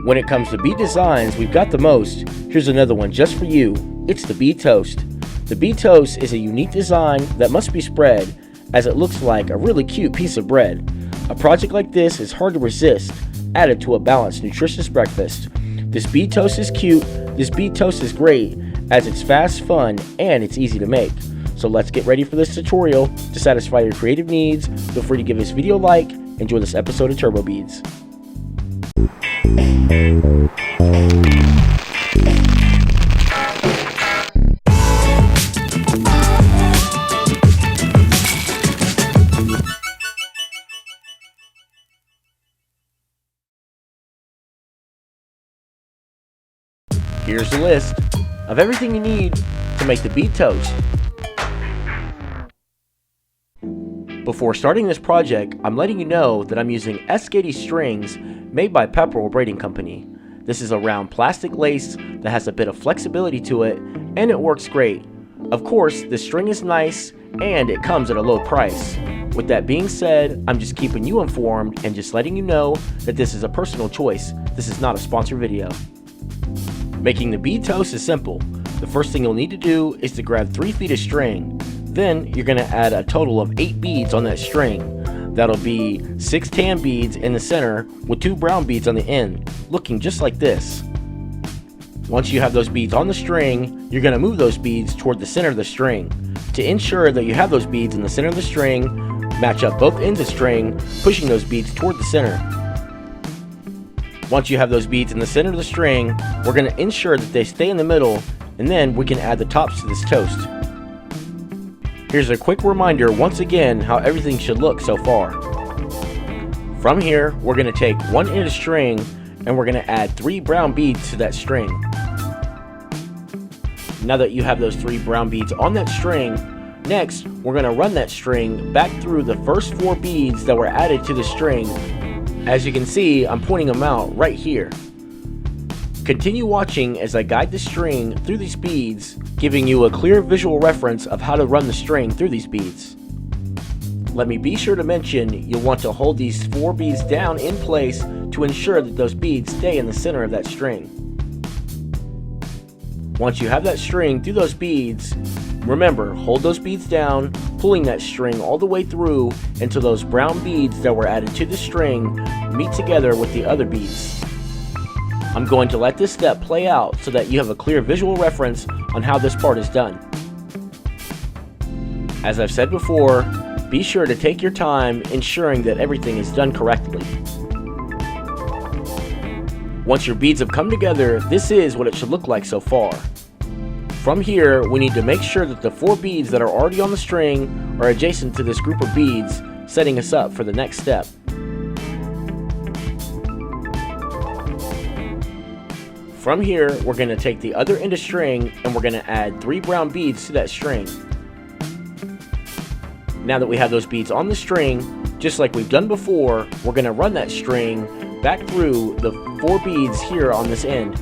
When it comes to bead designs, we've got the most. Here's another one just for you. It's the bead toast. The bead toast is a unique design that must be spread, as it looks like a really cute piece of bread. A project like this is hard to resist, added to a balanced, nutritious breakfast. This bead toast is cute, this bead toast is great, as it's fast, fun, and it's easy to make. So let's get ready for this tutorial. To satisfy your creative needs, feel free to give this video a like. Enjoy this episode of TurboBeads. Here's the list of everything you need to make the bead toast. Before starting this project, I'm letting you know that I'm using S80 strings made by Pepperell Braiding Company. This is a round plastic lace that has a bit of flexibility to it, and it works great. Of course, the string is nice and it comes at a low price. With that being said, I'm just keeping you informed and just letting you know that this is a personal choice. This is not a sponsored video. Making the bead toast is simple. The first thing you'll need to do is to grab 3 feet of string. Then you're going to add a total of 8 beads on that string. That'll be 6 tan beads in the center with 2 brown beads on the end, looking just like this. Once you have those beads on the string, you're going to move those beads toward the center of the string. To ensure that you have those beads in the center of the string, match up both ends of string, pushing those beads toward the center. Once you have those beads in the center of the string, we're going to ensure that they stay in the middle, and then we can add the tops to this toast. Here's a quick reminder once again how everything should look so far. From here, we're going to take 1 end of string and we're going to add 3 brown beads to that string. Now that you have those 3 brown beads on that string, next we're going to run that string back through the first 4 beads that were added to the string. As you can see, I'm pointing them out right here. Continue watching as I guide the string through these beads, giving you a clear visual reference of how to run the string through these beads. Let me be sure to mention you'll want to hold these 4 beads down in place to ensure that those beads stay in the center of that string. Once you have that string through those beads, remember, hold those beads down, pulling that string all the way through until those brown beads that were added to the string meet together with the other beads. I'm going to let this step play out so that you have a clear visual reference on how this part is done. As I've said before, be sure to take your time ensuring that everything is done correctly. Once your beads have come together, this is what it should look like so far. From here, we need to make sure that the 4 beads that are already on the string are adjacent to this group of beads, setting us up for the next step. From here, we're going to take the other end of string and we're going to add 3 brown beads to that string. Now that we have those beads on the string, just like we've done before, we're going to run that string back through the 4 beads here on this end.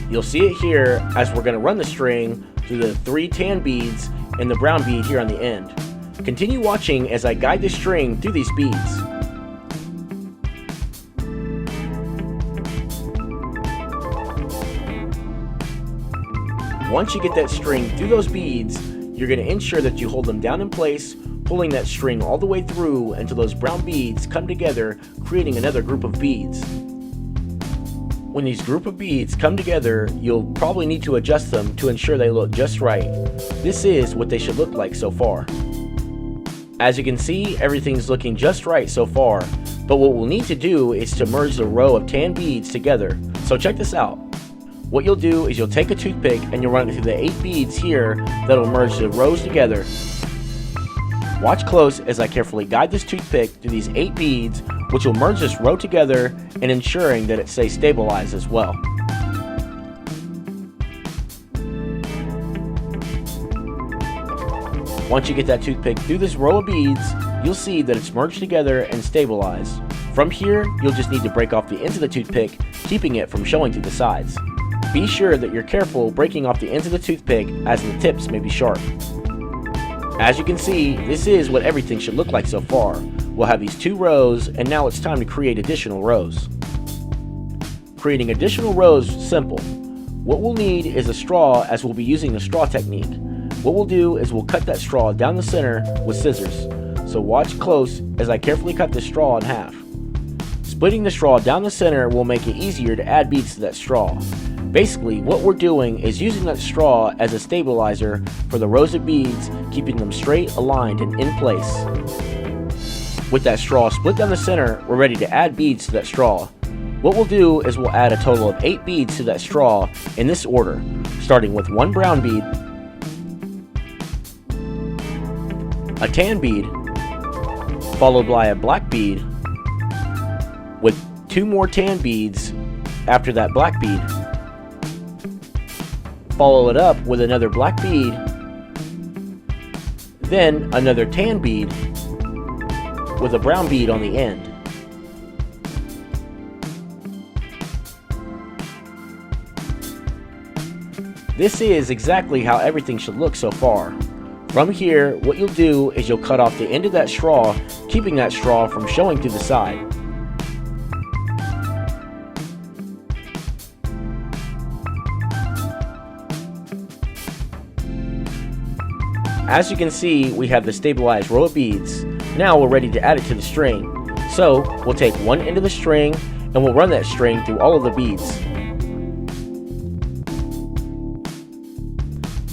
You'll see it here as we're going to run the string through the 3 tan beads and the brown bead here on the end. Continue watching as I guide the string through these beads. Once you get that string through those beads, you're going to ensure that you hold them down in place, pulling that string all the way through until those brown beads come together, creating another group of beads. When these group of beads come together, you'll probably need to adjust them to ensure they look just right. This is what they should look like so far. As you can see, everything's looking just right so far, but what we'll need to do is to merge the row of tan beads together. So check this out. What you'll do is you'll take a toothpick and you'll run it through the 8 beads here that'll merge the rows together. Watch close as I carefully guide this toothpick through these 8 beads, which will merge this row together and ensuring that it stays stabilized as well. Once you get that toothpick through this row of beads, you'll see that it's merged together and stabilized. From here, you'll just need to break off the ends of the toothpick, keeping it from showing through the sides. Be sure that you're careful breaking off the ends of the toothpick, as the tips may be sharp. As you can see, this is what everything should look like so far. We'll have these 2 rows, and now it's time to create additional rows. Creating additional rows is simple. What we'll need is a straw, as we'll be using the straw technique. What we'll do is we'll cut that straw down the center with scissors. So watch close as I carefully cut the straw in half. Splitting the straw down the center will make it easier to add beads to that straw. Basically, what we're doing is using that straw as a stabilizer for the rows of beads, keeping them straight, aligned, and in place. With that straw split down the center, we're ready to add beads to that straw. What we'll do is we'll add a total of 8 beads to that straw in this order, starting with 1 brown bead, a tan bead, followed by a black bead, with 2 more tan beads after that black bead. Follow it up with another black bead, then another tan bead with a brown bead on the end. This is exactly how everything should look so far. From here, what you'll do is you'll cut off the end of that straw, keeping that straw from showing through the side. As you can see, we have the stabilized row of beads. Now we're ready to add it to the string. So we'll take one end of the string and we'll run that string through all of the beads.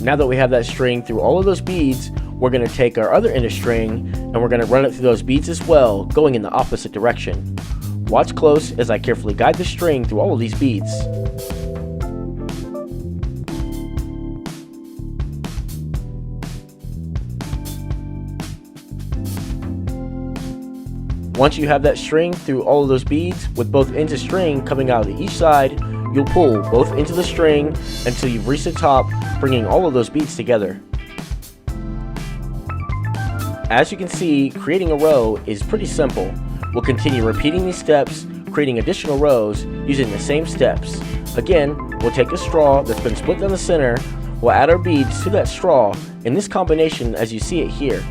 Now that we have that string through all of those beads, we're going to take our other end of string and we're going to run it through those beads as well, going in the opposite direction. Watch close as I carefully guide the string through all of these beads. Once you have that string through all of those beads with both ends of string coming out of each side, you'll pull both ends of the string until you've reached the top, bringing all of those beads together. As you can see, creating a row is pretty simple. We'll continue repeating these steps, creating additional rows using the same steps. Again, we'll take a straw that's been split down the center, we'll add our beads to that straw in this combination as you see it here.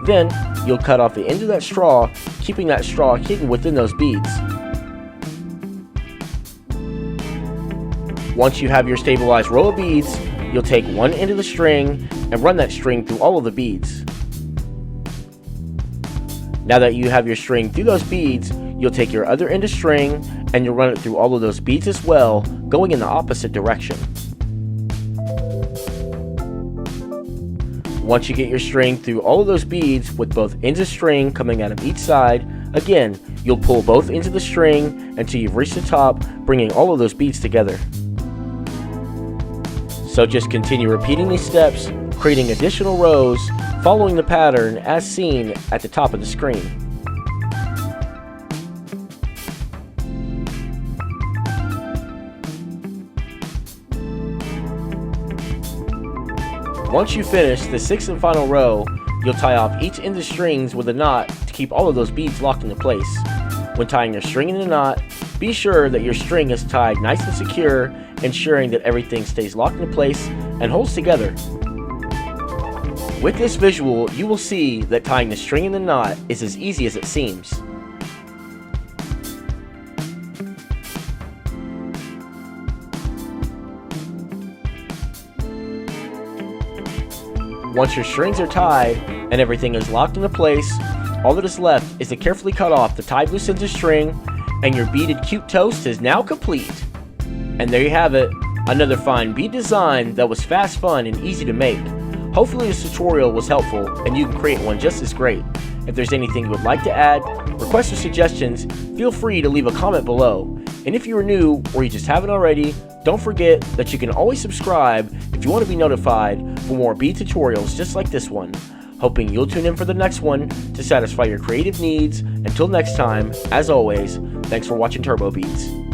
Then, you'll cut off the end of that straw, keeping that straw hidden within those beads. Once you have your stabilized row of beads, you'll take one end of the string and run that string through all of the beads. Now that you have your string through those beads, you'll take your other end of string and you'll run it through all of those beads as well, going in the opposite direction. Once you get your string through all of those beads with both ends of string coming out of each side, again, you'll pull both ends of the string until you've reached the top, bringing all of those beads together. So just continue repeating these steps, creating additional rows, following the pattern as seen at the top of the screen. Once you finish the 6th and final row, you'll tie off each end of strings with a knot to keep all of those beads locked into place. When tying your string in a knot, be sure that your string is tied nice and secure, ensuring that everything stays locked into place and holds together. With this visual, you will see that tying the string in the knot is as easy as it seems. Once your strings are tied and everything is locked into place, all that is left is to carefully cut off the tied loose ends of string, and your beaded cute toast is now complete. And there you have it, another fine bead design that was fast, fun, and easy to make. Hopefully this tutorial was helpful and you can create one just as great. If there's anything you would like to add, requests or suggestions, feel free to leave a comment below. And if you are new or you just haven't already, don't forget that you can always subscribe if you want to be notified for more bead tutorials just like this one. Hoping you'll tune in for the next one to satisfy your creative needs. Until next time, as always, thanks for watching TurboBeads.